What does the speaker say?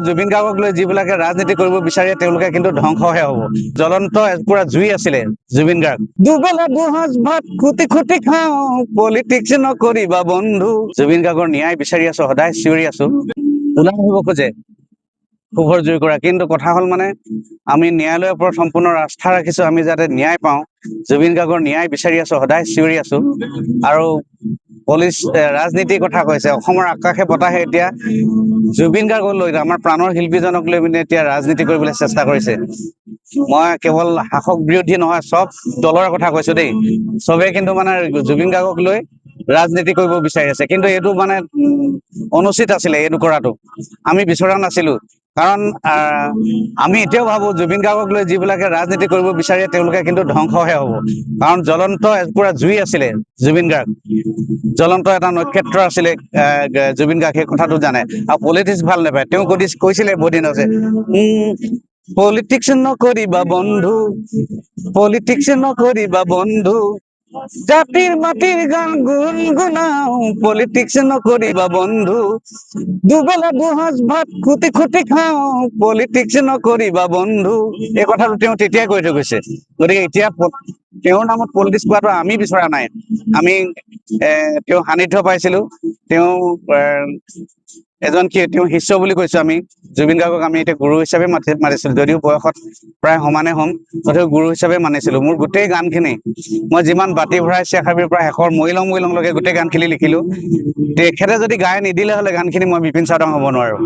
জুবিন গাৰ্গক লৈ যিবিলাকে ৰাজনীতি কৰিব বিচাৰে তেওঁলোকে কিন্তু ধ্বংসহে হ'ব। জ্বলন্ত পুৰা জুই আছিলে জুবিন গাৰ্গ। দুবেলা দুসাঁজ ভাত খুটি খুটি খাওঁ, পলিটিক্স নকৰিবা বন্ধু। জুবিন গাৰ্গৰ ন্যায় বিচাৰি আছো, সদায় চিঞৰি আছো। ওলাই আহিব খোজে পোহৰ জুই কৰা, কিন্তু কথা হ'ল মানে আমি ন্যায়ালয়ৰ ওপৰত সম্পূৰ্ণ আস্থা ৰাখিছো, আমি যাতে ন্যায় পাওঁ। জুবিন গাৰ্গৰ ন্যায় বিচাৰি আছো, সদায় চিঞৰি আছো। আৰু পুলিচ ৰাজনীতিৰ কথা কৈছে, অসমৰ আকাশে বতাহে এতিয়া জুবিন গাৰ্গক লৈ, আমাৰ প্ৰাণৰ শিল্পীজনক লৈ পিনে এতিয়া ৰাজনীতি কৰিবলৈ চেষ্টা কৰিছে। মই কেৱল শাসক বিৰোধী নহয়, চব দলৰ কথা কৈছো দেই। চবে কিন্তু মানে জুবিন গাৰ্গক লৈ ৰাজনীতি কৰিব বিচাৰি আছে, কিন্তু এইটো মানে অনুচিত আছিলে এইটো কৰাটো। আমি বিচৰা নাছিলো, কাৰণ আমি এতিয়াও ভাবো জুবিন গাৰ্গক লৈ যিবিলাকে ৰাজনীতি কৰিব বিচাৰে তেওঁলোকে কিন্তু ধ্বংসহে হ'ব। কাৰণ জ্বলন্ত পুৰা জুই আছিলে জুবিন গাৰ্গ, জ্বলন্ত এটা নক্ষত্ৰ আছিলে জুবিন গাৰ্গ, সেই কথাটো জানে। আৰু পলিটিক্স ভাল নাপায়, তেওঁ কৈছিলে বহুত দিন আছে, পলিটিক্স নকৰিবা বন্ধু, পলিটিক্স নকৰিবা বন্ধু, জাতিৰ মাটিৰ গান গুণগুণাও, পলিটিক্স নকৰিবা বন্ধু, দুবেলা দুসাঁজ ভাত খুটি খুটি খাওঁ, পলিটিক্স নকৰিবা বন্ধু। এই কথাটো তেওঁ তেতিয়াই কৈ থৈ গৈছে। গতিকে এতিয়া তেওঁৰ নামত পলিটিক্স কৰাটো আমি বিচৰা নাই। আমি তেওঁ সান্নিধ্য পাইছিলো, তেওঁ তেওঁ শিষ্য বুলি কৈছো আমি। জুবিন গাৰ্গক আমি এতিয়া গুৰু হিচাপে মাতিছিলো, যদিও বয়সত প্ৰায় সমানে হ'ম, তথাপিও গুৰু হিচাপে মানিছিলো। মোৰ গোটেই গানখিনি মই যিমান বাতি ভৰাই চেখাবিৰ পৰা শেষৰ মৰিলং মৰিলংলৈকে গোটেই গানখিনি লিখিলো। তেখেতে যদি গাই নিদিলে হ'লে গানখিনি, মই বিপিন চাওদাং হ'ব নোৱাৰো।